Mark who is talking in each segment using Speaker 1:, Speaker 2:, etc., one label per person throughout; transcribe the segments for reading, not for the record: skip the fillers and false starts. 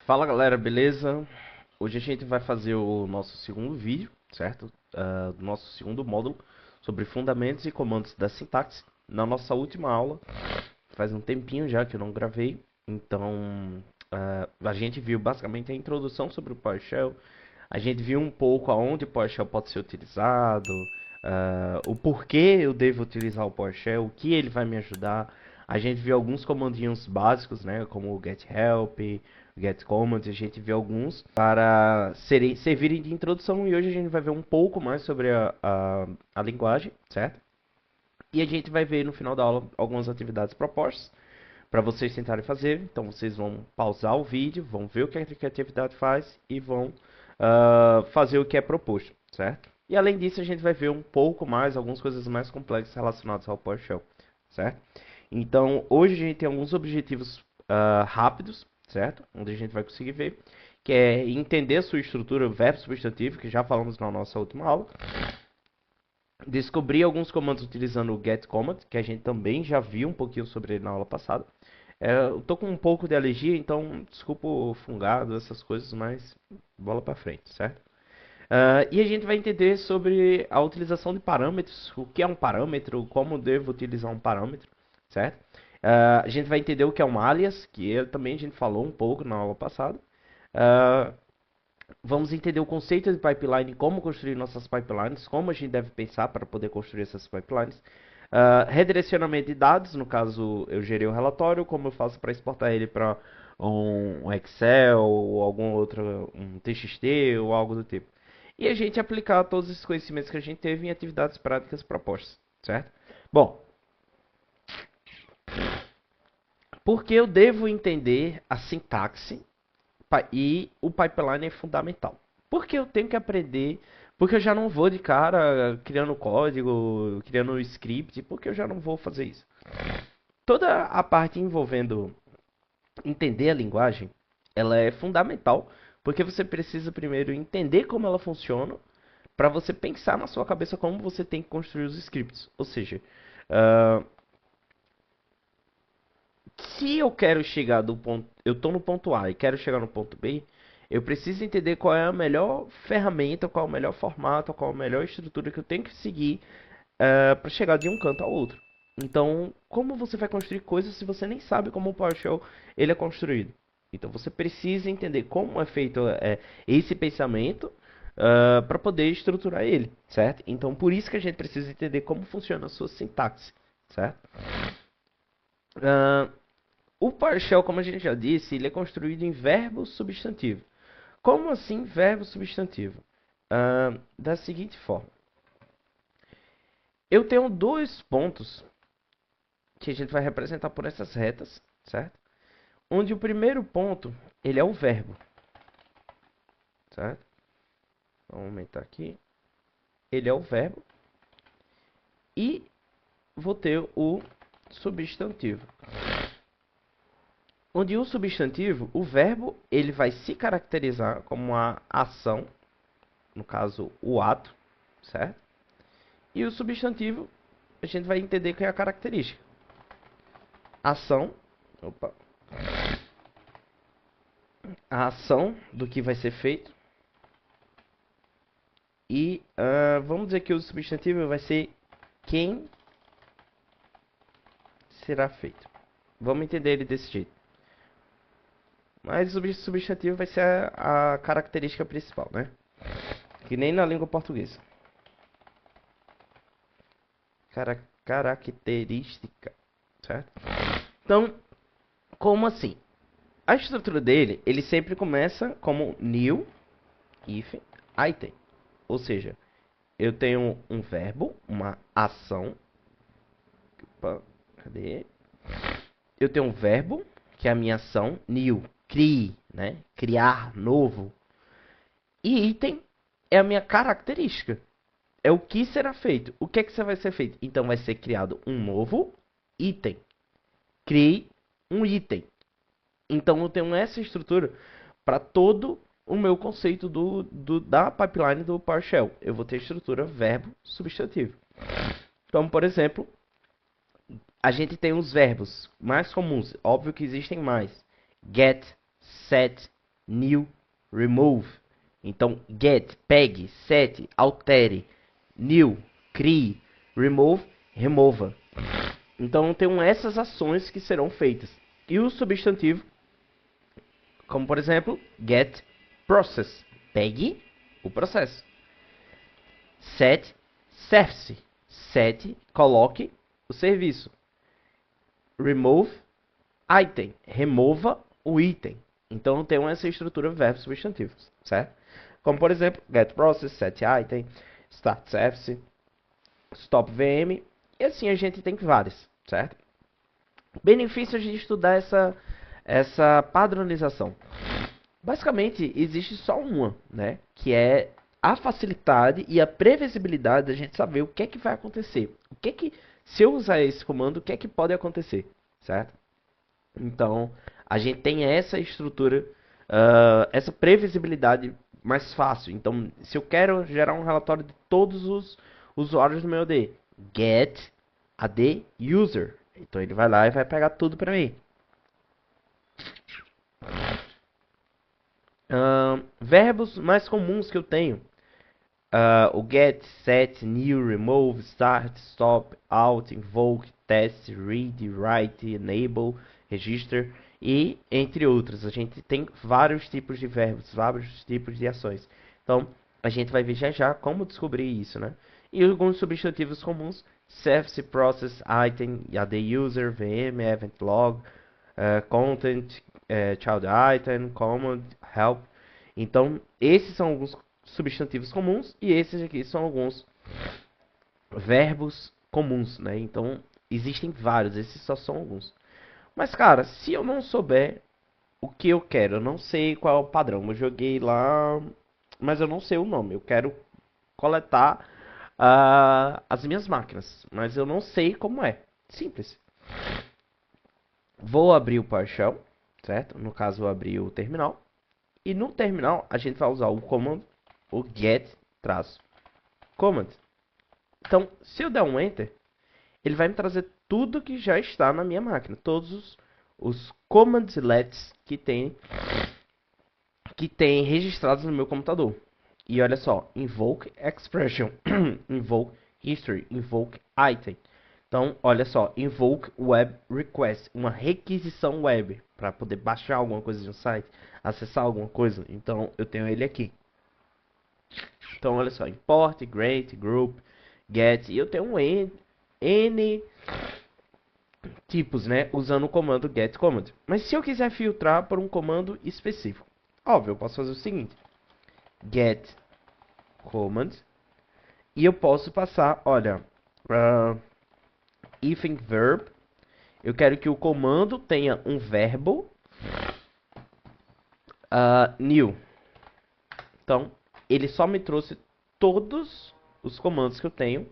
Speaker 1: Fala galera, beleza? Hoje a gente vai fazer o nosso segundo vídeo, certo? Do nosso segundo módulo sobre fundamentos e comandos da sintaxe. Na nossa última aula, faz um tempinho já que eu não gravei, então a gente viu basicamente a introdução sobre o PowerShell. A gente viu um pouco aonde o PowerShell pode ser utilizado, o porquê eu devo utilizar o PowerShell, o que ele vai me ajudar. A gente viu alguns comandinhos básicos, né, como o getHelp, o getCommand. A gente viu alguns para servirem de introdução, e hoje a gente vai ver um pouco mais sobre a linguagem, certo? E a gente vai ver no final da aula algumas atividades propostas para vocês tentarem fazer. Então vocês vão pausar o vídeo, vão ver o que a atividade faz e vão fazer o que é proposto, certo? E além disso, a gente vai ver um pouco mais, algumas coisas mais complexas relacionadas ao PowerShell, certo? Então, hoje a gente tem alguns objetivos rápidos, certo? Onde a gente vai conseguir ver, que é entender a sua estrutura verbo substantivo, que já falamos na nossa última aula. Descobrir alguns comandos utilizando o getCommand, que a gente também já viu um pouquinho sobre ele na aula passada. Eu tô com um pouco de alergia, então desculpa o fungado, essas coisas, mas bola pra frente, certo? E a gente vai entender sobre a utilização de parâmetros, o que é um parâmetro, como devo utilizar um parâmetro, certo? A gente vai entender o que é um alias, que também a gente falou um pouco na aula passada. Uh, Vamos entender o conceito de pipeline, como construir nossas pipelines, como a gente deve pensar para poder construir essas pipelines. Redirecionamento de dados, no caso eu gerei um relatório, como eu faço para exportar ele para um Excel ou algum outro, um TXT ou algo do tipo. E a gente aplicar todos esses conhecimentos que a gente teve em atividades práticas propostas, certo? Bom, por que eu devo entender a sintaxe e o pipeline é fundamental? Porque eu tenho que aprender, porque eu já não vou de cara criando código, criando script, porque eu já não vou fazer isso. Toda a parte envolvendo entender a linguagem, ela é fundamental, porque você precisa primeiro entender como ela funciona, para você pensar na sua cabeça como você tem que construir os scripts. Ou seja, uh, se eu quero chegar do ponto, eu estou no ponto A e quero chegar no ponto B, eu preciso entender qual é a melhor ferramenta, qual é o melhor formato, qual é a melhor estrutura que eu tenho que seguir para chegar de um canto ao outro. Então, como você vai construir coisas se você nem sabe como o PowerShell ele é construído? Então, você precisa entender como é feito esse pensamento para poder estruturar ele, certo? Então, por isso que a gente precisa entender como funciona a sua sintaxe, certo? Uh, o PowerShell, como a gente já disse, ele é construído em verbo substantivo. Como assim verbo substantivo? Da seguinte forma. Eu tenho dois pontos que a gente vai representar por essas retas, certo? Onde o primeiro ponto, ele é o verbo, certo? Vamos aumentar aqui. Ele é o verbo. E vou ter o substantivo. Onde o substantivo, o verbo, ele vai se caracterizar como uma ação, no caso, o ato, certo? E o substantivo, a gente vai entender que é a característica. Ação, opa, a ação do que vai ser feito. E vamos dizer que o substantivo vai ser quem será feito. Vamos entender ele desse jeito. Mas o substantivo vai ser a característica principal, né? Que nem na língua portuguesa. Característica, certo? Então, como assim? A estrutura dele, ele sempre começa como new if item. Ou seja, eu tenho um verbo, uma ação. Opa, cadê? Eu tenho um verbo, que é a minha ação, new, crie, né? Criar, novo. E item é a minha característica. É o que será feito. O que é que vai ser feito? Então vai ser criado um novo item. Crie um item. Então eu tenho essa estrutura para todo o meu conceito da pipeline do PowerShell. Eu vou ter estrutura verbo substantivo. Então, por exemplo, a gente tem os verbos mais comuns. Óbvio que existem mais. Get, set, new, remove. Então, get, pegue, set, altere, new, crie, remove, remova. Então, tem essas ações que serão feitas. E o substantivo, como por exemplo, get process, pegue o processo. Set, service, set, coloque o serviço. Remove, item, remova o item. Então, tem essa estrutura verbo substantivos, certo? Como por exemplo, get process, set item, start service, stop VM, e assim a gente tem várias, certo? Benefícios de estudar essa padronização. Basicamente, existe só uma, né? Que é a facilidade e a previsibilidade da gente saber o que é que vai acontecer. Se eu usar esse comando, o que é que pode acontecer, certo? Então, a gente tem essa estrutura, essa previsibilidade mais fácil. Então, se eu quero gerar um relatório de todos os usuários do meu AD, get AD user. Então, ele vai lá e vai pegar tudo para mim. Verbos mais comuns que eu tenho. O get, set, new, remove, start, stop, out, invoke, test, read, write, enable, register e entre outros. A gente tem vários tipos de verbos, vários tipos de ações. Então, a gente vai ver já como descobrir isso, né? E alguns substantivos comuns: service, process, item, AD user, VM, event log, content, child item, command, help. Então, esses são alguns substantivos comuns e esses aqui são alguns verbos comuns, né? Então, existem vários, esses só são alguns. Mas, cara, se eu não souber o que eu quero, eu não sei qual é o padrão. Eu joguei lá, mas eu não sei o nome. Eu quero coletar as minhas máquinas, mas eu não sei como é. Simples. Vou abrir o PowerShell, certo? No caso, vou abrir o terminal. E no terminal, a gente vai usar o comando, o get-command. Então, se eu der um Enter, ele vai me trazer tudo que já está na minha máquina. Todos os commandlets que tem registrados no meu computador. E olha só, invoke expression, invoke history, invoke item. Então, olha só, invoke web request, uma requisição web para poder baixar alguma coisa de um site, acessar alguma coisa. Então, eu tenho ele aqui. Então, olha só, import, create, group, get, e eu tenho N tipos, né, usando o comando getCommand. Mas se eu quiser filtrar por um comando específico, óbvio, eu posso fazer o seguinte: getCommand, e eu posso passar, olha, if verb, eu quero que o comando tenha um verbo new. Então, ele só me trouxe todos os comandos que eu tenho,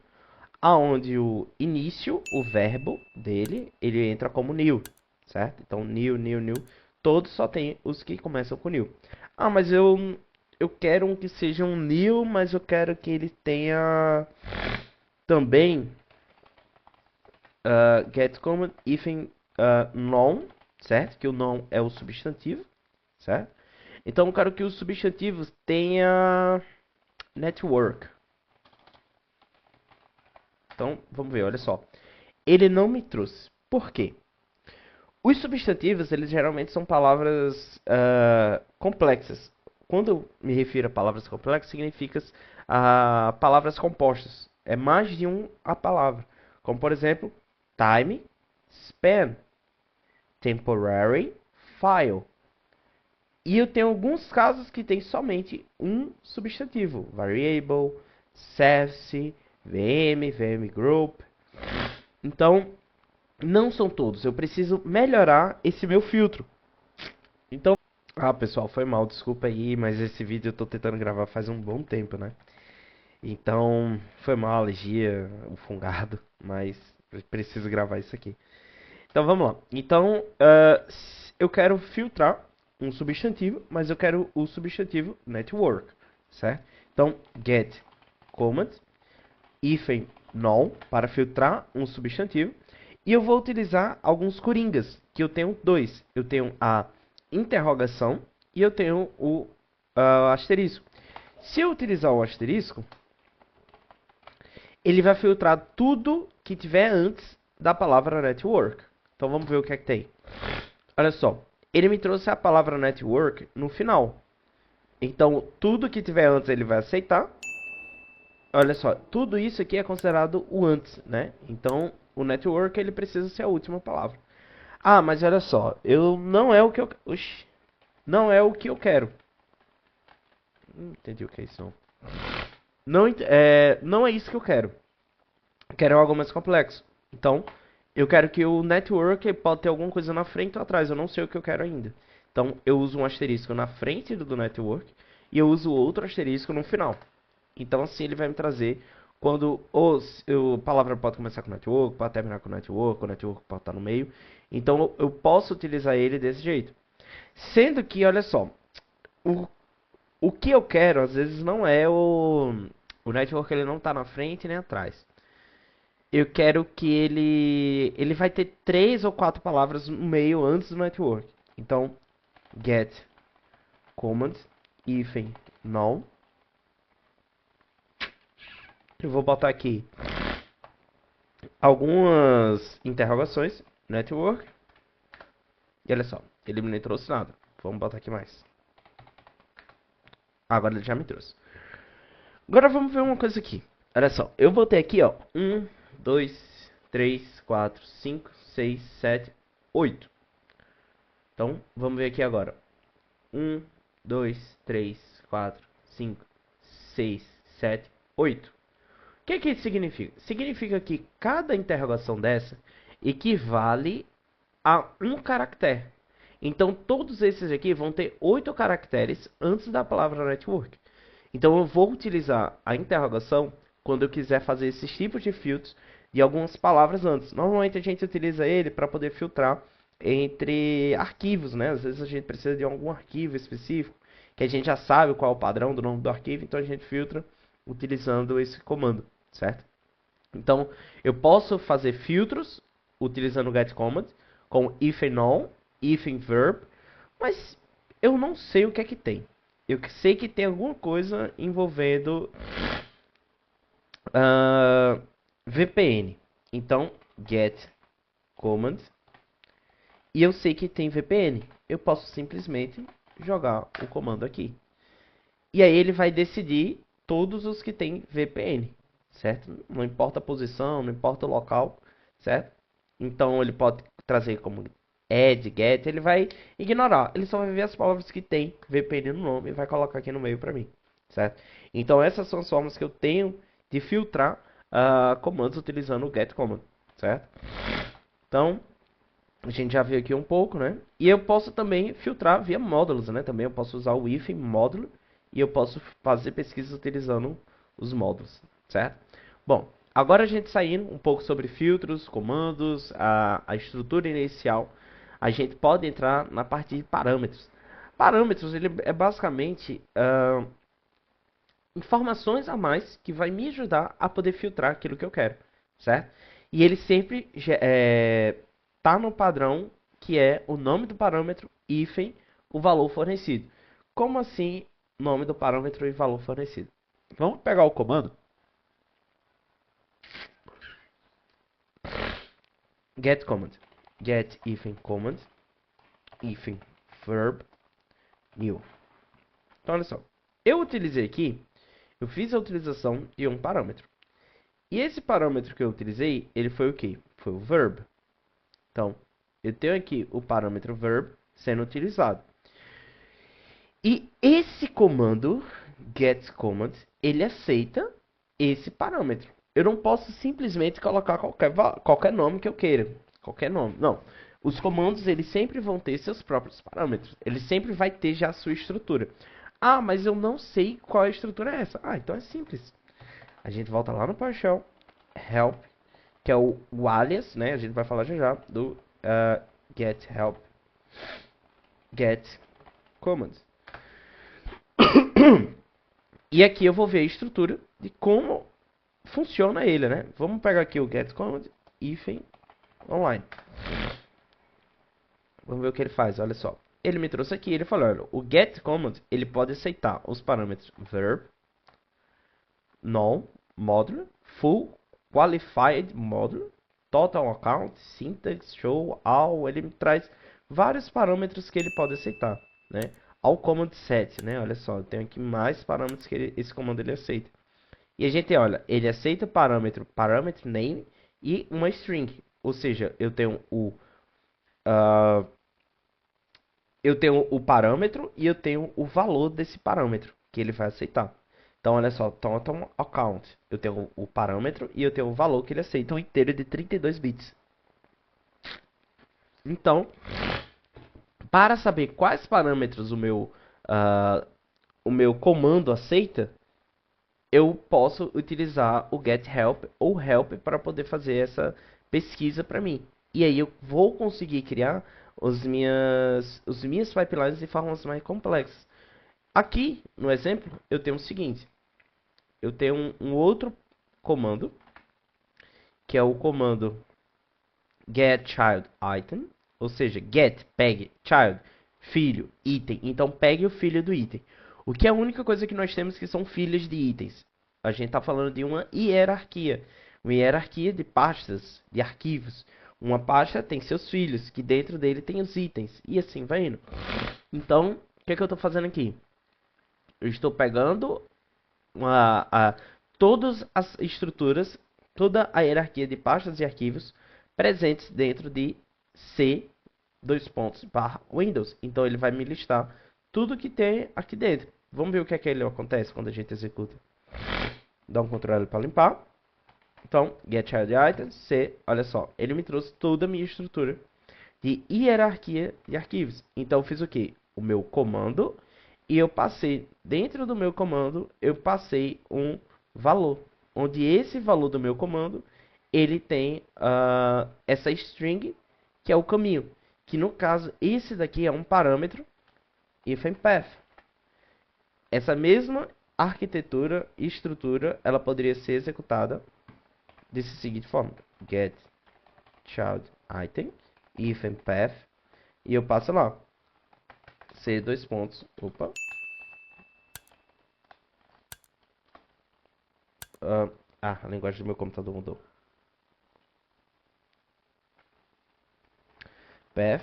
Speaker 1: aonde o início, o verbo dele, ele entra como new, certo? Então, new, todos só tem os que começam com new. Ah, mas eu quero um que seja um new, mas eu quero que ele tenha também get command if non, certo? Que o non é o substantivo, certo? Então eu quero que os substantivos tenha network. Então vamos ver, olha só. Ele não me trouxe. Por quê? Os substantivos, eles geralmente são palavras complexas. Quando eu me refiro a palavras complexas, significa palavras compostas. É mais de a palavra. Como por exemplo, time, span, temporary, file. E eu tenho alguns casos que tem somente um substantivo: variable, service, VM group. Então, não são todos. Eu preciso melhorar esse meu filtro. Então, pessoal, foi mal, desculpa aí, mas esse vídeo eu tô tentando gravar faz um bom tempo, né? Então, foi mal, alergia, o fungado, mas preciso gravar isso aqui. Então, vamos lá. Então, eu quero filtrar um substantivo, mas eu quero o substantivo network, certo? Então, get command hífen non para filtrar um substantivo, e eu vou utilizar alguns coringas, que eu tenho dois. Eu tenho a interrogação e eu tenho o asterisco. Se eu utilizar o asterisco, ele vai filtrar tudo que tiver antes da palavra network. Então vamos ver o que é que tem. Olha só, ele me trouxe a palavra network no final. Então tudo que tiver antes ele vai aceitar. Olha só, tudo isso aqui é considerado o antes, né? Então o network ele precisa ser a última palavra. Ah, mas olha só, eu não é o que eu, oxi, não é o que eu quero. Não entendi o que é isso não. Não é isso que eu quero. Eu quero algo mais complexo. Então, eu quero que o network pode ter alguma coisa na frente ou atrás. Eu não sei o que eu quero ainda. Então, eu uso um asterisco na frente do network e eu uso outro asterisco no final. Então, assim, ele vai me trazer quando a palavra pode começar com network, pode terminar com network, o network pode estar no meio. Então, eu posso utilizar ele desse jeito. Sendo que, olha só, o que eu quero, às vezes, não é o network, ele não está na frente nem atrás. Eu quero que ele vai ter 3 ou 4 palavras no meio antes do network. Então, get command hífen null. Eu vou botar aqui algumas interrogações, network. E olha só, ele não me trouxe nada. Vamos botar aqui mais. Agora ele já me trouxe. Agora vamos ver uma coisa aqui. Olha só, eu botei aqui, ó, 1, 2, 3, 4, 5, 6, 7, 8. Então, vamos ver aqui agora. 1, 2, 3, 4, 5, 6, 7, 8. O que isso significa? Significa que cada interrogação dessa equivale a um caractere. Então, todos esses aqui vão ter 8 caracteres antes da palavra network. Então, eu vou utilizar a interrogação quando eu quiser fazer esses tipos de filtros de algumas palavras antes. Normalmente, a gente utiliza ele para poder filtrar entre arquivos, né? Às vezes a gente precisa de algum arquivo específico que a gente já sabe qual é o padrão do nome do arquivo, então a gente filtra utilizando esse comando, certo? Então, eu posso fazer filtros utilizando o getCommand com hífen null, hífen verb, mas eu não sei o que é que tem. Eu sei que tem alguma coisa envolvendo VPN. Então, getCommand. E eu sei que tem VPN. Eu posso simplesmente jogar o comando aqui. E aí ele vai decidir todos os que tem VPN, certo? Não importa a posição, não importa o local, certo? Então ele pode trazer como add, get, ele vai ignorar. Ele só vai ver as palavras que tem VPN no nome e vai colocar aqui no meio para mim, certo? Então essas são as formas que eu tenho de filtrar comandos utilizando o getCommand, certo? Então a gente já viu aqui um pouco, né? E eu posso também filtrar via módulos, né? Também eu posso usar o hífen módulo e eu posso fazer pesquisas utilizando os módulos, certo? Bom, agora a gente saindo um pouco sobre filtros, comandos, a estrutura inicial, a gente pode entrar na parte de parâmetros. Parâmetros, ele é basicamente informações a mais que vai me ajudar a poder filtrar aquilo que eu quero, certo? E ele sempre tá no padrão que é o nome do parâmetro, hífen, o valor fornecido. Como assim, nome do parâmetro e valor fornecido? Vamos pegar o comando getCommand, get hífen command, hífen verb, new. Então, olha só, eu utilizei aqui, eu fiz a utilização de um parâmetro. E esse parâmetro que eu utilizei, ele foi o quê? Foi o verb. Então, eu tenho aqui o parâmetro verb sendo utilizado. E esse comando, getCommand, ele aceita esse parâmetro. Eu não posso simplesmente colocar qualquer nome que eu queira. Qualquer nome. Não. Os comandos, eles sempre vão ter seus próprios parâmetros. Ele sempre vai ter já a sua estrutura. Ah, mas eu não sei qual a estrutura é essa. Ah, então é simples. A gente volta lá no PowerShell, help, que é o alias, né? A gente vai falar já do get help, get command. E aqui eu vou ver a estrutura de como funciona ele, né? Vamos pegar aqui o get command hífen online. Vamos ver o que ele faz, olha só. ele me trouxe aqui, ele falou, olha, o get command, ele pode aceitar os parâmetros verb, null, modular, full, qualified modular, total account, syntax, show, all, ele me traz vários parâmetros que ele pode aceitar, né? Ao command set, né? Olha só, eu tenho aqui mais parâmetros que esse comando ele aceita. E a gente olha, ele aceita parâmetro name e uma string, ou seja, eu tenho o parâmetro e eu tenho o valor desse parâmetro que ele vai aceitar. Então, olha só, total account. Eu tenho o parâmetro e eu tenho o valor que ele aceita, um inteiro de 32 bits. Então, para saber quais parâmetros o meu comando aceita, eu posso utilizar o getHelp ou help para poder fazer essa pesquisa para mim. E aí eu vou conseguir criar as minhas pipelines de formas mais complexas. Aqui, no exemplo, eu tenho o seguinte. Eu tenho um outro comando, que é o comando getChildItem, ou seja, get, pegue, child, filho, item. Então pegue o filho do item. O que é a única coisa que nós temos que são filhos de itens? A gente está falando de uma hierarquia. Uma hierarquia de pastas, de arquivos. Uma pasta tem seus filhos, que dentro dele tem os itens. E assim vai indo. Então, o que é que eu estou fazendo aqui? Eu estou pegando todas as estruturas, toda a hierarquia de pastas e arquivos presentes dentro de C, Windows. Então ele vai me listar tudo que tem aqui dentro. Vamos ver o que é que ele acontece quando a gente executa. Dá um Ctrl L para limpar. Então, getChildItem, C, olha só, ele me trouxe toda a minha estrutura de hierarquia de arquivos. Então eu fiz o que? O meu comando, e eu passei, dentro do meu comando, eu passei um valor, onde esse valor do meu comando, ele tem essa string, que é o caminho, que no caso, esse daqui é um parâmetro ifmpath. Essa mesma arquitetura e estrutura, ela poderia ser executada dessa seguinte forma: getChildItem, ifmpath, e eu passo lá, C, dois pontos, opa, a linguagem do meu computador mudou. Path,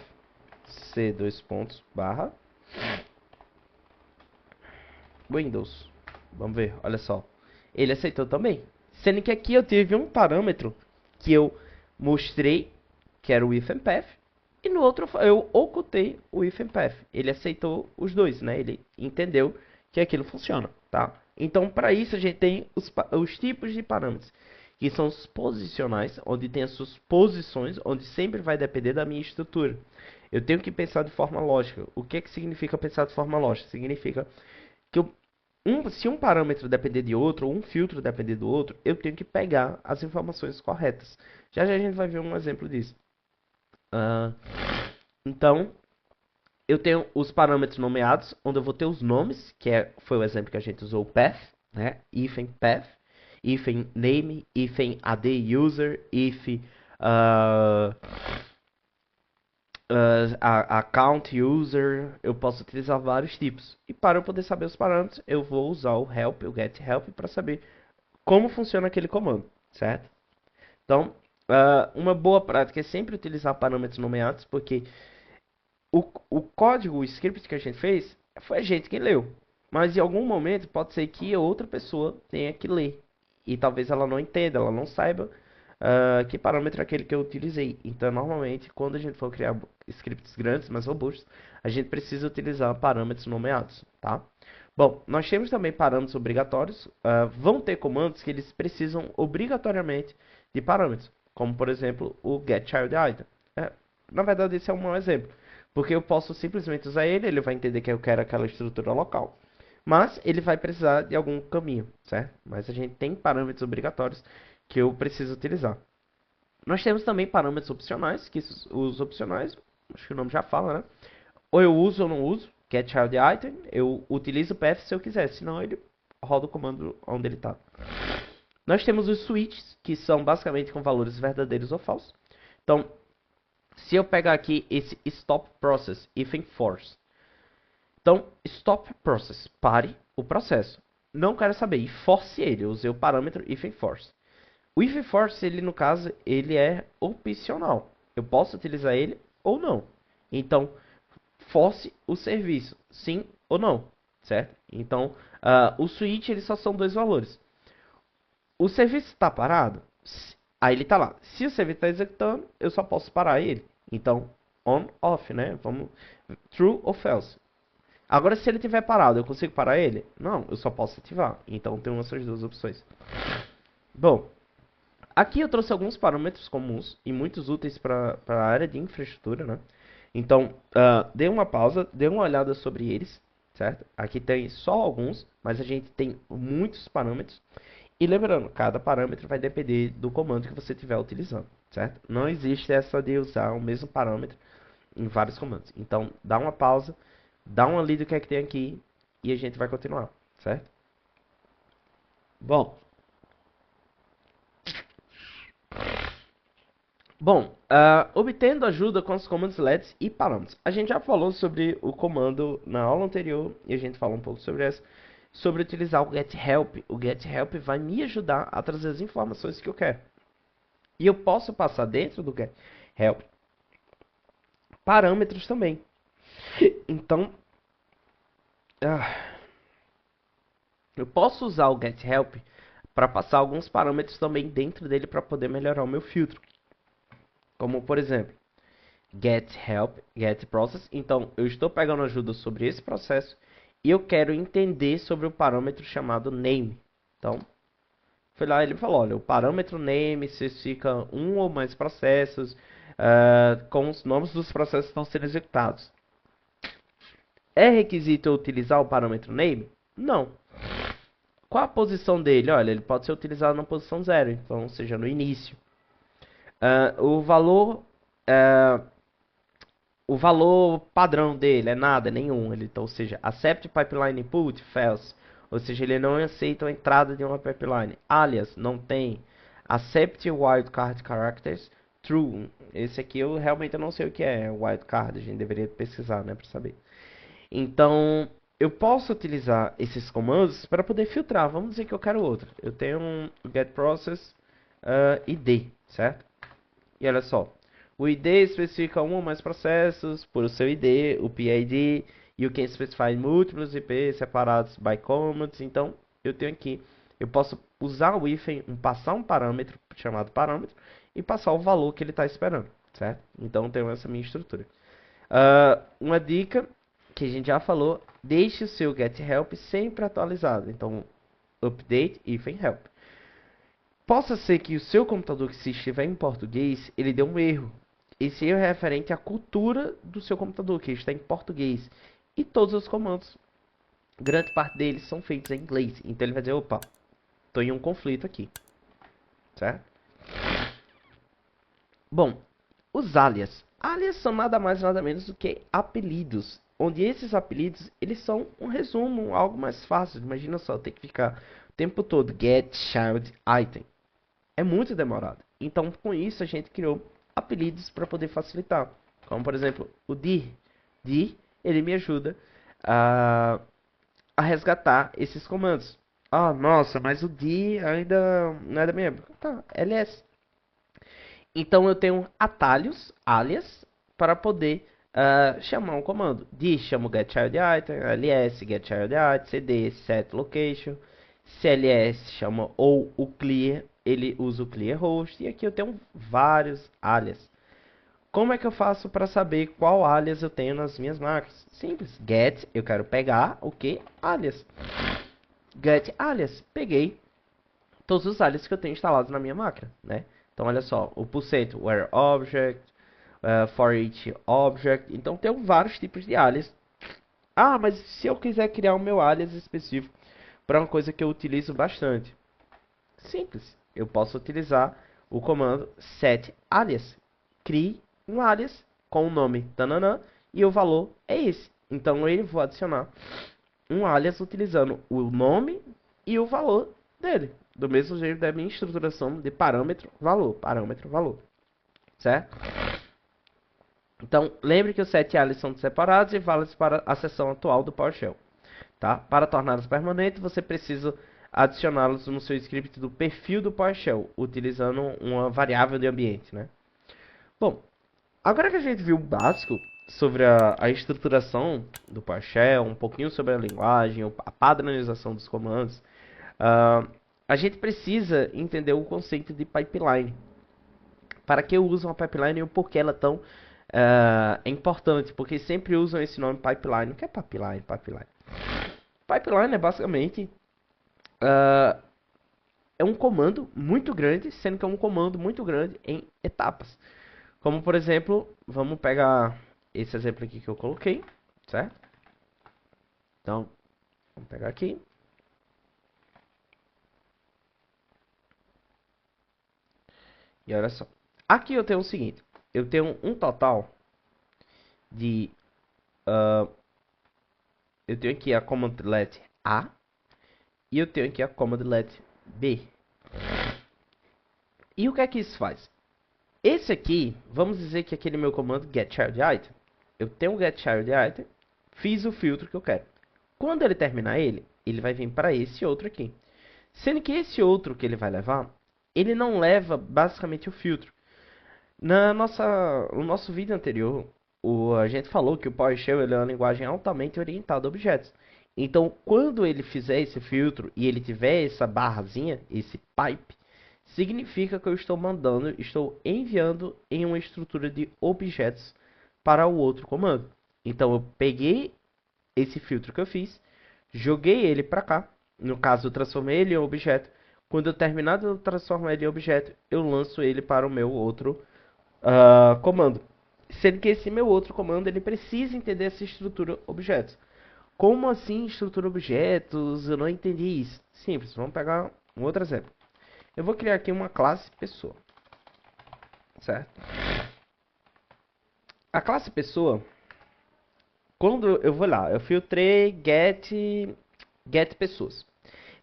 Speaker 1: C, dois pontos, barra, Windows. Vamos ver, olha só. Ele aceitou também. Sendo que aqui eu tive um parâmetro que eu mostrei, que era o ifmpath, e no outro eu ocultei o ifmpath. Ele aceitou os dois, né? Ele entendeu que aquilo funciona, tá? Então, para isso, a gente tem os tipos de parâmetros, que são os posicionais, onde tem as suas posições, onde sempre vai depender da minha estrutura. Eu tenho que pensar de forma lógica. O que significa pensar de forma lógica? Significa que se um parâmetro depender de outro, ou um filtro depender do outro, eu tenho que pegar as informações corretas. Já já a gente vai ver um exemplo disso. Então, eu tenho os parâmetros nomeados, onde eu vou ter os nomes, foi o exemplo que a gente usou, o path, né? Path, name, ad user, account user. Eu posso utilizar vários tipos. E para eu poder saber os parâmetros, eu vou usar o help, o getHelp, para saber como funciona aquele comando, certo? Então, uma boa prática é sempre utilizar parâmetros nomeados, porque o código, o script que a gente fez, foi a gente quem leu. Mas em algum momento pode ser que outra pessoa tenha que ler. E talvez ela não entenda, ela não saiba que parâmetro é aquele que eu utilizei. Então, normalmente, quando a gente for criar scripts grandes, mais robustos, a gente precisa utilizar parâmetros nomeados, tá? Bom, nós temos também parâmetros obrigatórios. Vão ter comandos que eles precisam obrigatoriamente de parâmetros, como por exemplo o getChildItem. Na verdade, esse é um mau exemplo, porque eu posso simplesmente usar ele, ele vai entender que eu quero aquela estrutura local. Mas ele vai precisar de algum caminho, certo? Mas a gente tem parâmetros obrigatórios que eu preciso utilizar. Nós temos também parâmetros opcionais, que os opcionais, acho que o nome já fala, né? Ou eu uso ou não uso, getChildItem, eu utilizo o path se eu quiser, senão ele roda o comando onde ele está. Nós temos os switches, que são basicamente com valores verdadeiros ou falsos. Então, se eu pegar aqui esse stop process if enforce, Então, stop process, pare o processo. Não quero saber, e force ele. Eu usei o parâmetro if enforce. O if enforce, ele no caso, ele é opcional. Eu posso utilizar ele ou não. Então, force o serviço, sim ou não, certo? Então, o switch, ele só são dois valores. O serviço está parado, aí ele está lá. Se o serviço está executando, eu só posso parar ele. Então, on, off, né? Vamos, true ou false. Agora, se ele estiver parado, eu consigo parar ele? Não, eu só posso ativar. Então, tem essas duas opções. Bom, aqui eu trouxe alguns parâmetros comuns e muitos úteis para a área de infraestrutura, né? Então, dê uma pausa, dê uma olhada sobre eles, certo? Aqui tem só alguns, mas a gente tem muitos parâmetros. E lembrando, cada parâmetro vai depender do comando que você estiver utilizando, certo? Não existe essa de usar o mesmo parâmetro em vários comandos. Então, dá uma pausa, dá uma lida do que é que tem aqui e a gente vai continuar, certo? Bom, obtendo ajuda com os comandos LEDs e parâmetros. A gente já falou sobre o comando na aula anterior e a gente falou um pouco sobre essa, sobre utilizar o getHelp. O getHelp vai me ajudar a trazer as informações que eu quero. E eu posso passar dentro do getHelp parâmetros também. Então, eu posso usar o getHelp para passar alguns parâmetros também dentro dele para poder melhorar o meu filtro. Como, por exemplo, getHelp, getProcess. Então, eu estou pegando ajuda sobre esse processo e eu quero entender sobre o parâmetro chamado name. Então, foi lá, ele falou, olha, o parâmetro name especifica um ou mais processos com os nomes dos processos que estão sendo executados. É requisito eu utilizar o parâmetro name? Não. Qual a posição dele? Olha, ele pode ser utilizado na posição 0, então, ou seja, no início. O valor padrão dele é nada, nenhum. Ele, então, ou seja, accept pipeline input, false. Ou seja, ele não aceita a entrada de uma pipeline. Alias, não tem. Accept wildcard characters, true. Esse aqui eu realmente não sei o que é wildcard. A gente deveria pesquisar, né, para saber. Então, eu posso utilizar esses comandos para poder filtrar. Vamos dizer que eu quero outro. Eu tenho um getProcess id, certo? E olha só, o ID especifica um ou mais processos por o seu ID, o PID, e o can specify múltiplos IP separados by comments. Então, eu tenho aqui, eu posso usar o hífen, passar um parâmetro chamado parâmetro e passar o valor que ele está esperando, certo? Então, tenho essa minha estrutura. Uma dica que a gente já falou, deixe o seu getHelp sempre atualizado. Então, update hífen help. Possa ser que o seu computador, que se estiver em português, ele dê um erro. Esse erro é referente à cultura do seu computador, que está em português. E todos os comandos, grande parte deles são feitos em inglês. Então ele vai dizer, opa, estou em um conflito aqui. Certo? Bom, os alias. Alias são nada mais nada menos do que apelidos. Onde esses apelidos, eles são um resumo, algo mais fácil. Imagina só, ter que ficar o tempo todo get child item. É muito demorado. Então, com isso, a gente criou apelidos para poder facilitar. Como, por exemplo, o dir. Dir, ele me ajuda a resgatar esses comandos. Ah, nossa, mas o dir ainda não é da minha época. Tá, ls. Então, eu tenho atalhos, alias, para poder chamar um comando. Dir chama o getChildItem, ls, getChildItem, cd, setLocation, cls chama ou o clear, ele usa o clear host, e aqui eu tenho vários alias. Como é que eu faço para saber qual alias eu tenho nas minhas máquinas? Simples, get, eu quero pegar o que? Alias. Get alias, peguei todos os alias que eu tenho instalados na minha máquina, né? Então olha só, o % where object, for each object, então tem vários tipos de alias. Ah, mas se eu quiser criar o meu alias específico para uma coisa que eu utilizo bastante, simples, eu posso utilizar o comando setAlias. Crie um alias com o nome tananã e o valor é esse. Então eu vou adicionar um alias utilizando o nome e o valor dele. Do mesmo jeito da minha estruturação de parâmetro, valor, certo? Então, lembre que os 7 alias são separados e válidos para a seção atual do PowerShell. Tá? Para torná-los permanentes, você precisa adicioná-los no seu script do perfil do PowerShell, utilizando uma variável de ambiente, né? Bom, agora que a gente viu o básico sobre a estruturação do PowerShell, um pouquinho sobre a linguagem, a padronização dos comandos, a gente precisa entender o conceito de pipeline. Para que usam a pipeline e o porquê ela é importante, porque sempre usam esse nome pipeline. O que é pipeline? Pipeline é basicamente é um comando muito grande, sendo que é um comando muito grande em etapas. Como por exemplo, vamos pegar esse exemplo aqui que eu coloquei, certo? Então, vamos pegar aqui. E olha só. Aqui eu tenho o seguinte. Eu tenho um total de... eu tenho aqui a command let A. E eu tenho aqui a command let B. E o que é que isso faz? Esse aqui, vamos dizer que aquele meu comando getChildItem. Eu tenho o getChildItem, fiz o filtro que eu quero. Quando ele terminar ele vai vir para esse outro aqui. Sendo que esse outro que ele vai levar, ele não leva basicamente o filtro. No nosso vídeo anterior, a gente falou que o PowerShell ele é uma linguagem altamente orientada a objetos. Então, quando ele fizer esse filtro e ele tiver essa barrazinha, esse pipe, significa que eu estou enviando em uma estrutura de objetos para o outro comando. Então, eu peguei esse filtro que eu fiz, joguei ele para cá. No caso, eu transformei ele em objeto. Quando eu terminar de transformar ele em objeto, eu lanço ele para o meu outro comando. Sendo que esse meu outro comando ele precisa entender essa estrutura objetos. Como assim estrutura objetos? Eu não entendi isso. Simples, vamos pegar um outro exemplo. Eu vou criar aqui uma classe pessoa, certo? A classe pessoa, quando eu vou lá, eu filtrei get pessoas.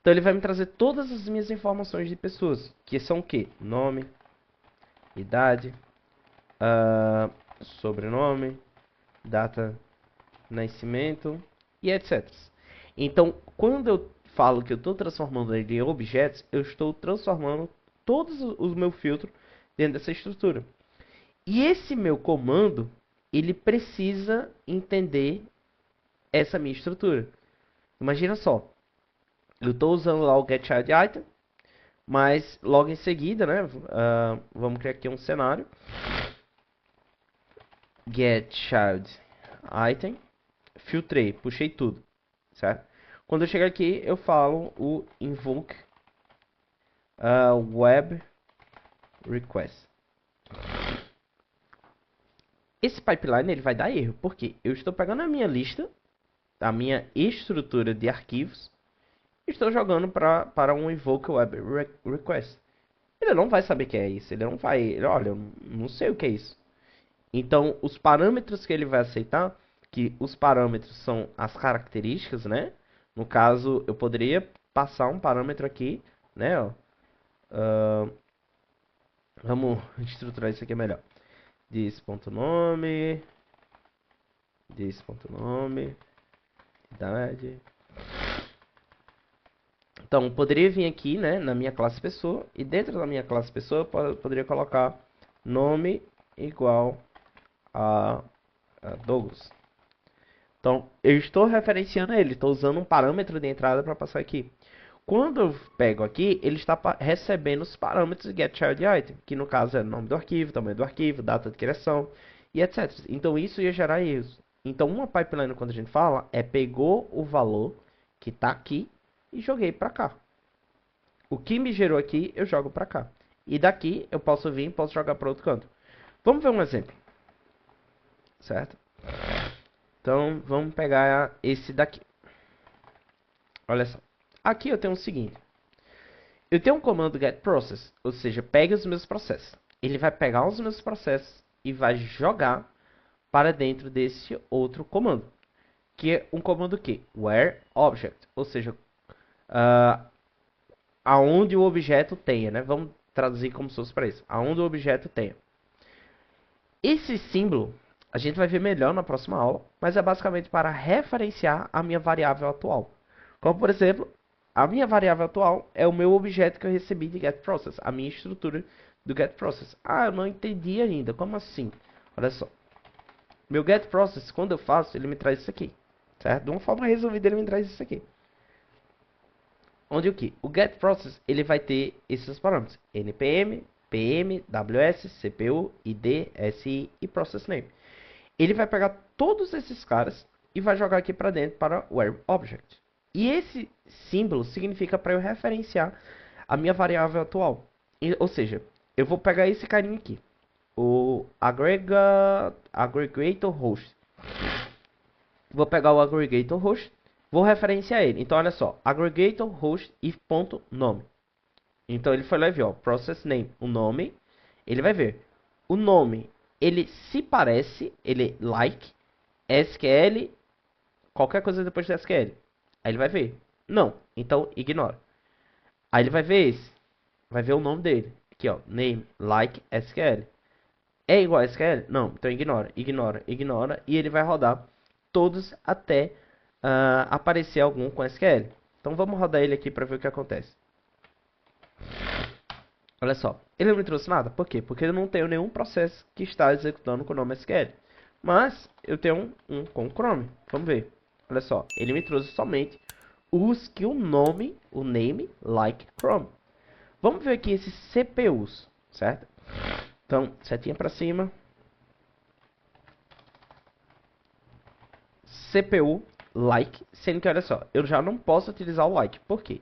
Speaker 1: Então ele vai me trazer todas as minhas informações de pessoas, que são o quê? Nome, idade, sobrenome, data de nascimento e etc. Então, quando eu falo que eu estou transformando ele em objetos, eu estou transformando todos os meus filtros dentro dessa estrutura. E esse meu comando, ele precisa entender essa minha estrutura. Imagina só, eu estou usando lá o getChildItem, mas logo em seguida, né, vamos criar aqui um cenário. getChildItem, filtrei, puxei tudo, certo? Quando eu chegar aqui, eu falo o invoke web request. Esse pipeline ele vai dar erro, porque eu estou pegando a minha lista, a minha estrutura de arquivos, e estou jogando para um invoke web request. Ele não vai saber o que é isso, ele não vai, olha, eu não sei o que é isso. Então, os parâmetros que ele vai aceitar, que os parâmetros são as características, né? No caso, eu poderia passar um parâmetro aqui, né? Ó. Vamos estruturar isso aqui melhor. This.nome, idade. Então, poderia vir aqui, né, na minha classe pessoa, e dentro da minha classe pessoa, eu poderia colocar nome igual a Douglas. Então, eu estou referenciando ele, estou usando um parâmetro de entrada para passar aqui. Quando eu pego aqui, ele está recebendo os parâmetros getChildItem, que no caso é o nome do arquivo, tamanho do arquivo, data de criação e etc. Então, isso ia gerar erros. Então, uma pipeline, quando a gente fala, pegou o valor que está aqui e joguei para cá. O que me gerou aqui, eu jogo para cá. E daqui, eu posso vir e posso jogar para outro canto. Vamos ver um exemplo. Certo? Então, vamos pegar esse daqui. Olha só. Aqui eu tenho o seguinte. Eu tenho um comando getProcess, ou seja, pega os meus processos. Ele vai pegar os meus processos e vai jogar para dentro desse outro comando. Que é um comando que? WhereObject, ou seja, aonde o objeto tenha, né? Vamos traduzir como se fosse para isso. Aonde o objeto tenha. Esse símbolo A gente vai ver melhor na próxima aula, mas é basicamente para referenciar a minha variável atual. Como, por exemplo, a minha variável atual é o meu objeto que eu recebi de getProcess, a minha estrutura do getProcess. Ah, eu não entendi ainda, como assim? Olha só, meu getProcess, quando eu faço, ele me traz isso aqui, certo? De uma forma resumida, ele me traz isso aqui. Onde o que? O getProcess, ele vai ter esses parâmetros, npm, pm, ws, cpu, id, si e processName. Ele vai pegar todos esses caras e vai jogar aqui para dentro para o whereObject. E esse símbolo significa para eu referenciar a minha variável atual. Ou seja, eu vou pegar esse carinha aqui, o aggregator host. Vou pegar o aggregator host, vou referenciar ele. Então olha só, aggregator host e ponto nome. Então ele foi lá e viu, ó, process name, o nome. Ele vai ver o nome, ele se parece, ele like SQL, qualquer coisa depois de SQL. Aí ele vai ver. Não, então ignora. Aí ele vai ver esse. Vai ver o nome dele. Aqui, ó. Name, like, SQL. É igual a SQL? Não, então ignora, ignora, ignora. E ele vai rodar todos até aparecer algum com SQL. Então vamos rodar ele aqui para ver o que acontece. Olha só, ele não me trouxe nada. Por quê? Porque eu não tenho nenhum processo que está executando com o nome SQL. Mas eu tenho um com o Chrome. Vamos ver. Olha só, ele me trouxe somente os que o nome, o name, like Chrome. Vamos ver aqui esses CPUs, certo? Então, setinha para cima. CPU, like, sendo que olha só, eu já não posso utilizar o like. Por quê?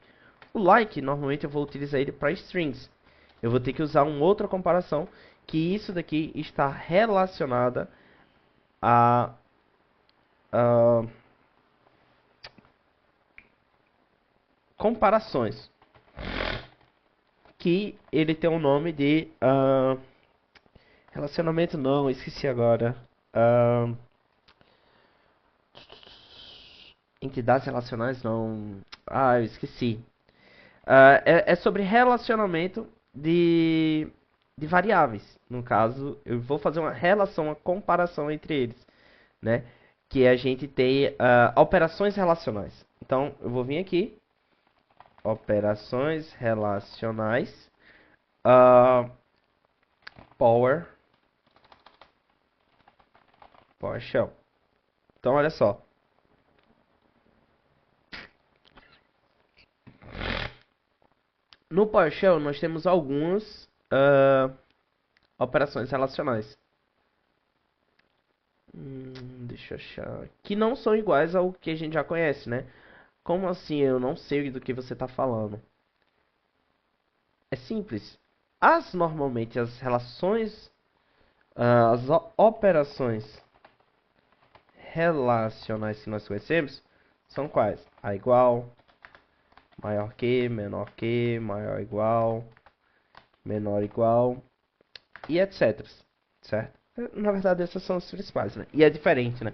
Speaker 1: O like, normalmente eu vou utilizar ele para strings. Eu vou ter que usar uma outra comparação, que isso daqui está relacionada a comparações. Que ele tem um nome de relacionamento, não, esqueci agora. Entidades relacionais, não. Ah, eu esqueci. É sobre relacionamento de variáveis. No caso, eu vou fazer uma relação, uma comparação entre eles, né? Que a gente tem operações relacionais. Então, eu vou vir aqui, operações relacionais, PowerShell. Então, olha só. No PowerShell, nós temos algumas operações relacionais. Deixa eu achar. Que não são iguais ao que a gente já conhece, né? Como assim? Eu não sei do que você está falando. É simples. Normalmente as relações, as operações relacionais que nós conhecemos são quais? A igual, maior que, maior igual, menor igual e etc. Certo? Na verdade, essas são as principais, né? E é diferente, né?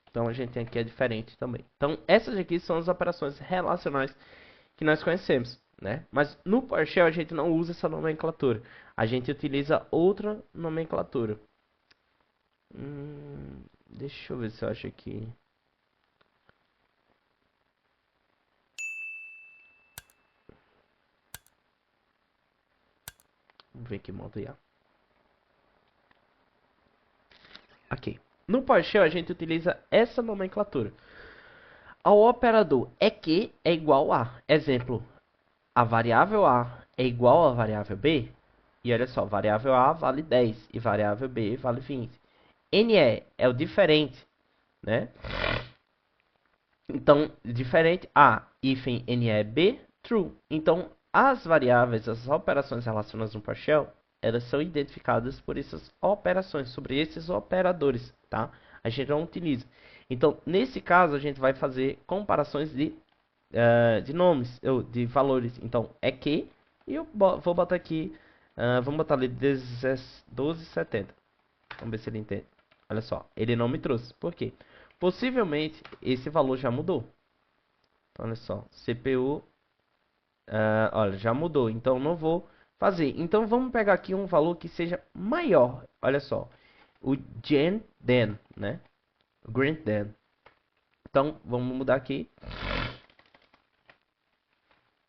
Speaker 1: Então a gente tem aqui a diferente também. Então essas aqui são as operações relacionais que nós conhecemos, né? Mas no PowerShell a gente não usa essa nomenclatura. A gente utiliza outra nomenclatura. Deixa eu ver se eu acho aqui. Vamos ver aqui modo IA. Aqui. No PowerShell a gente utiliza essa nomenclatura. Ao operador é que é igual a. Exemplo, a variável A é igual à variável B. E olha só, variável A vale 10 e variável B vale 20. NE é o diferente, né? Então, diferente A, hífen NE B, true. Então, as variáveis, as operações relacionadas no PowerShell, elas são identificadas por essas operações, sobre esses operadores, tá? A gente não utiliza. Então, nesse caso, a gente vai fazer comparações de nomes, de valores. Então, é que, e eu vou botar aqui, vamos botar ali 12,70. Vamos ver se ele entende. Olha só, ele não me trouxe. Por quê? Possivelmente, esse valor já mudou. Então, olha só, CPU, olha, já mudou. Então, não vou fazer. Então, vamos pegar aqui um valor que seja maior. Olha só, o gen then, né? Grant then. Então, vamos mudar aqui.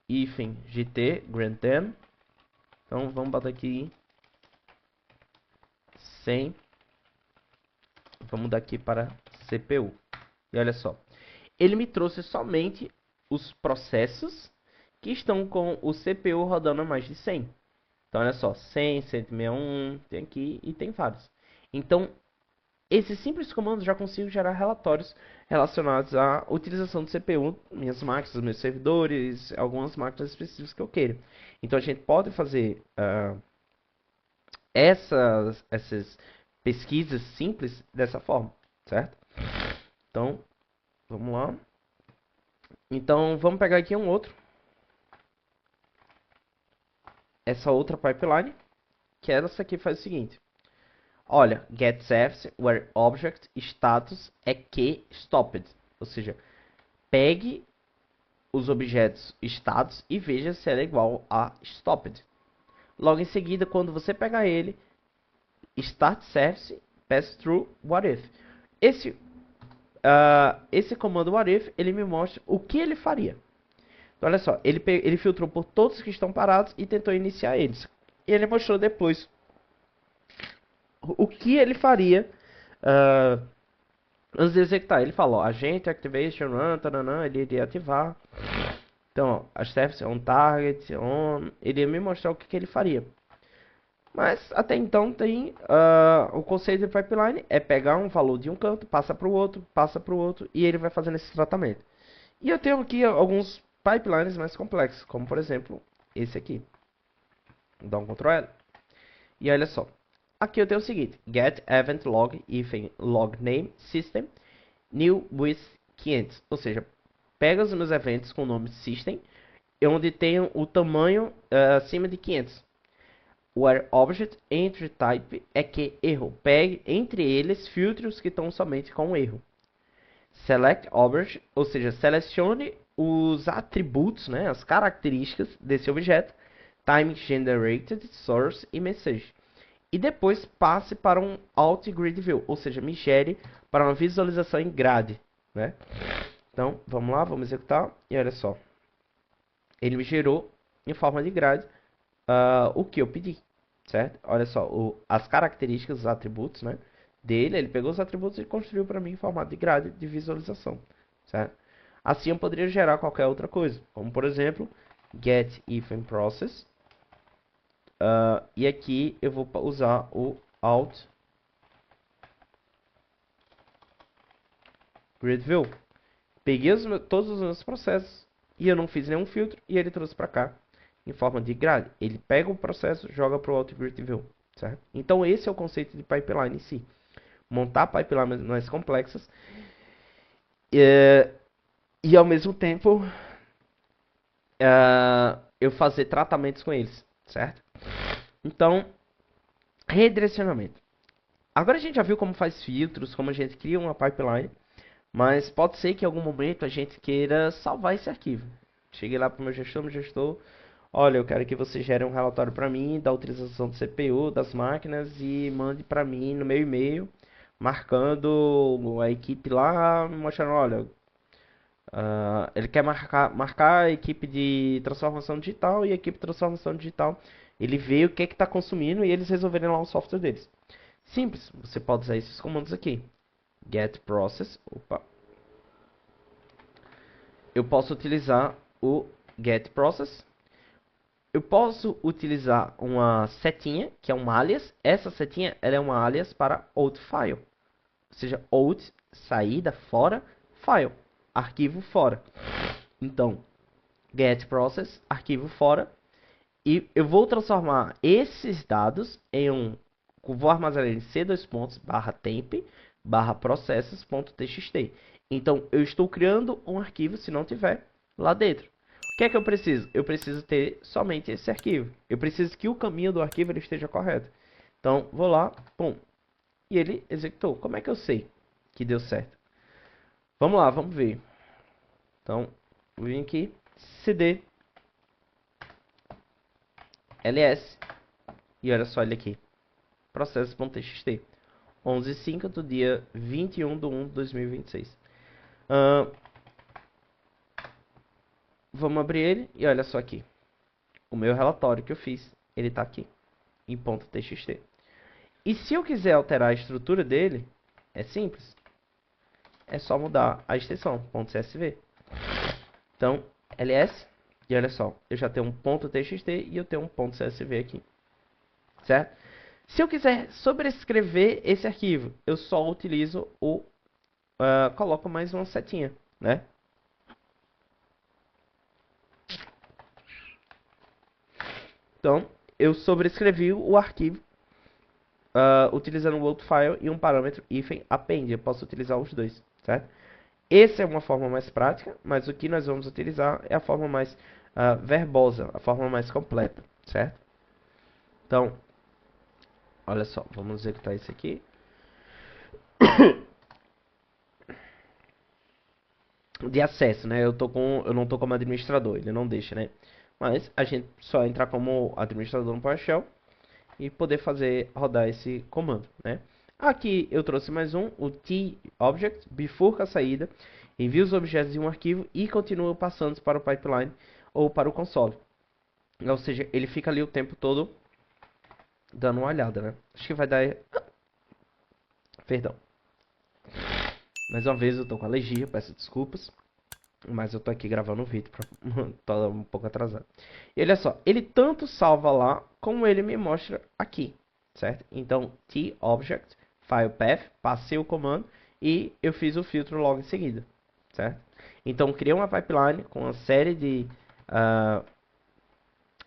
Speaker 1: Hífen gt grant then. Então, vamos botar aqui 100. Vamos mudar aqui para CPU. E olha só. Ele me trouxe somente os processos que estão com o CPU rodando a mais de 100. Então, olha só. 100, 161, tem aqui e tem vários. Então, esses simples comandos já consigo gerar relatórios relacionados à utilização do CPU, minhas máquinas, meus servidores, algumas máquinas específicas que eu queira. Então a gente pode fazer essas pesquisas simples dessa forma, certo? Então, vamos lá. Então, vamos pegar aqui um outro. Essa outra pipeline, que essa aqui faz o seguinte. Olha, get service where object status é que stopped. Ou seja, pegue os objetos status e veja se ela é igual a stopped. Logo em seguida, quando você pegar ele, start service pass through what if. Esse comando what if, ele me mostra o que ele faria. Então, olha só, ele filtrou por todos que estão parados e tentou iniciar eles. E ele mostrou depois o que ele faria antes de executar. Ele falou, agente, activation, run, taranã, ele iria ativar. Então, ó, as service on target, on, ele ia me mostrar o que ele faria. Mas até então tem o conceito de pipeline é pegar um valor de um canto, passa para o outro e ele vai fazendo esse tratamento. E eu tenho aqui alguns pipelines mais complexos, como por exemplo esse aqui. Vou dar um Ctrl L. E olha só. Aqui eu tenho o seguinte: get event log hífen log name system new with 500. Ou seja, pega os meus eventos com o nome system, onde tem o tamanho acima de 500. Where object entry type é que erro. Pegue entre eles filtros que estão somente com erro. Select object, ou seja, selecione os atributos, né, as características desse objeto. Time generated, source e message. E depois passe para um alt grid view, ou seja, me gere para uma visualização em grade, né? Então, vamos lá, vamos executar. E olha só. Ele me gerou em forma de grade o que eu pedi, certo? Olha só, as características, os atributos, né, dele, ele pegou os atributos e construiu para mim em formato de grade de visualização, certo? Assim eu poderia gerar qualquer outra coisa, como por exemplo, get hífen process, e aqui eu vou usar o alt grid view. Peguei todos os meus processos e eu não fiz nenhum filtro e ele trouxe para cá em forma de grade. Ele pega o processo, joga para o alt grid view, certo? Então esse é o conceito de pipeline em si. Montar pipelines mais complexas e ao mesmo tempo eu fazer tratamentos com eles, certo? Então, redirecionamento. Agora a gente já viu como faz filtros, como a gente cria uma pipeline, mas pode ser que em algum momento a gente queira salvar esse arquivo. Cheguei lá para o meu gestor, olha, eu quero que você gere um relatório para mim da utilização do CPU, das máquinas e mande para mim no meu e-mail, marcando a equipe lá, mostrando, olha, ele quer marcar a equipe de transformação digital e a equipe de transformação digital, ele vê o que está consumindo e eles resolverem lá o software deles. Simples, você pode usar esses comandos aqui. Get process, eu posso utilizar o get process. Eu posso utilizar uma setinha, que é um alias. Essa setinha ela é uma alias para out file. Ou seja, out, saída, fora, file, arquivo fora. Então, get process, arquivo fora. E eu vou transformar esses dados em vou armazenar em c:/temp /processos.txt. Então, eu estou criando um arquivo, se não tiver, lá dentro. O que é que eu preciso? Eu preciso ter somente esse arquivo. Eu preciso que o caminho do arquivo ele esteja correto. Então, vou lá, pum. E ele executou. Como é que eu sei que deu certo? Vamos lá, vamos ver. Então, vou vir aqui, cd, ls, e olha só ele aqui. Processos.txt. 11:05 do dia 21/1/2026. Uh, vamos abrir ele e olha só aqui. O meu relatório que eu fiz, ele está aqui, em .txt. E se eu quiser alterar a estrutura dele, é simples. É só mudar a extensão, .csv. Então, ls, e olha só, eu já tenho um .txt e eu tenho um .csv aqui, certo? Se eu quiser sobrescrever esse arquivo, eu só utilizo o, coloco mais uma setinha, né? Então, eu sobrescrevi o arquivo utilizando um outro file e um parâmetro -append. Eu posso utilizar os dois, certo? Essa é uma forma mais prática, mas o que nós vamos utilizar é a forma mais verbosa, a forma mais completa, certo? Então, olha só, vamos executar isso aqui. De acesso, né? Eu não estou como administrador, ele não deixa, né? Mas a gente só entrar como administrador no PowerShell e poder fazer rodar esse comando, né? Aqui eu trouxe mais o TObject, bifurca a saída, envia os objetos em um arquivo e continua passando para o pipeline ou para o console. Ou seja, ele fica ali o tempo todo dando uma olhada, né? Acho que vai dar... Perdão. Mais uma vez eu tô com alergia, peço desculpas. Mas eu tô aqui gravando o vídeo, tô um pouco atrasado. E olha só, ele tanto salva lá, como ele me mostra aqui, certo? Então, TObject, file path, passei o comando e eu fiz o filtro logo em seguida, certo? Então, criei uma pipeline com uma série de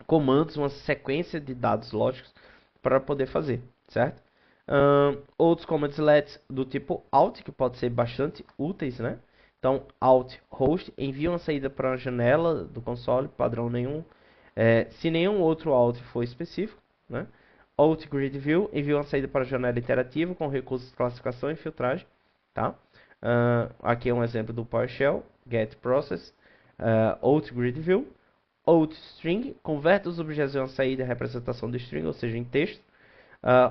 Speaker 1: comandos, uma sequência de dados lógicos para poder fazer, certo? Outros comandos let do tipo alt, que pode ser bastante úteis, né? Então, alt host envia uma saída para a janela do console, padrão nenhum. Se nenhum outro alt for específico, né? Alt grid view envia uma saída para a janela interativa com recursos de classificação e filtragem, tá? Aqui é um exemplo do PowerShell, get process, alt grid view. Out string converte os objetos em uma saída e representação de string, ou seja, em texto.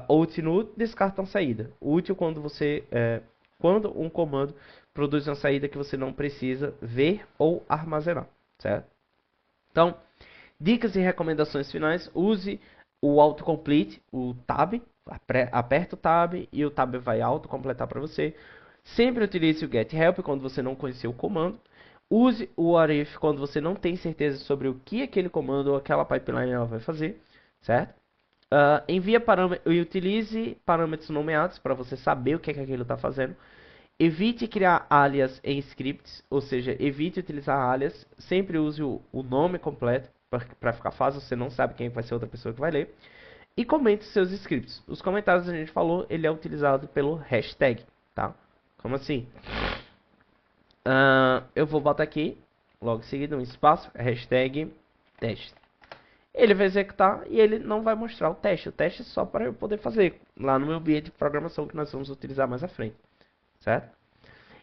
Speaker 1: Out null descarta uma saída. Útil quando quando um comando produz uma saída que você não precisa ver ou armazenar, certo? Então, dicas e recomendações finais: use o autocomplete, o tab, aperta o tab e o tab vai autocompletar para você. Sempre utilize o get help quando você não conhecer o comando. Use o what if quando você não tem certeza sobre o que aquele comando ou aquela pipeline ela vai fazer, certo? Envia parâmetros e utilize parâmetros nomeados para você saber o que é que aquilo está fazendo. Evite criar alias em scripts, ou seja, evite utilizar alias. Sempre use o nome completo para ficar fácil, você não sabe quem vai ser outra pessoa que vai ler. E comente seus scripts. Os comentários a gente falou, ele é utilizado pelo hashtag, tá? Como assim? Eu vou botar aqui, logo em seguida, um espaço, hashtag teste. Ele vai executar e ele não vai mostrar o teste. O teste é só para eu poder fazer lá no meu ambiente de programação que nós vamos utilizar mais à frente, certo?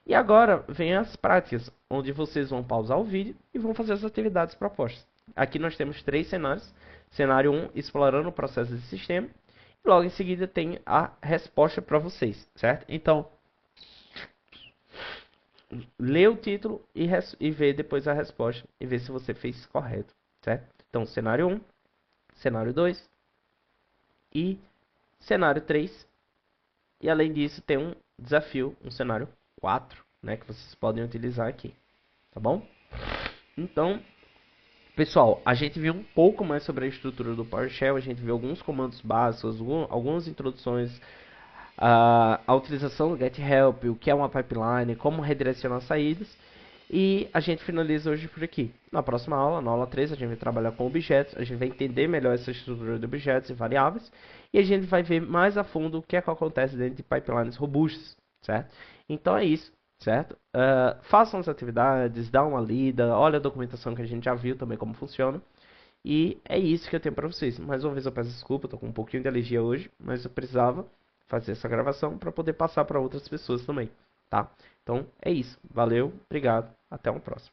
Speaker 1: E agora vem as práticas, onde vocês vão pausar o vídeo e vão fazer as atividades propostas. Aqui nós temos 3 cenários. Cenário 1, explorando o processo de sistema. E logo em seguida tem a resposta para vocês, certo? Então, lê o título e vê depois a resposta e vê se você fez correto, certo? Então, cenário 1, cenário 2 e cenário 3. E além disso, tem um desafio, um cenário 4, né, que vocês podem utilizar aqui, tá bom? Então, pessoal, a gente viu um pouco mais sobre a estrutura do PowerShell, a gente viu alguns comandos básicos, algumas introduções, a utilização do getHelp, o que é uma pipeline, como redirecionar saídas. E a gente finaliza hoje por aqui. Na próxima aula, na aula 3, a gente vai trabalhar com objetos, a gente vai entender melhor essa estrutura de objetos e variáveis, e a gente vai ver mais a fundo o que é que acontece dentro de pipelines robustas, certo? Então é isso, certo? Façam as atividades, dá uma lida, olha a documentação que a gente já viu também como funciona. E é isso que eu tenho para vocês. Mais uma vez eu peço desculpa, estou com um pouquinho de alergia hoje, mas eu precisava fazer essa gravação para poder passar para outras pessoas também, tá? Então é isso. Valeu, obrigado, até uma próxima.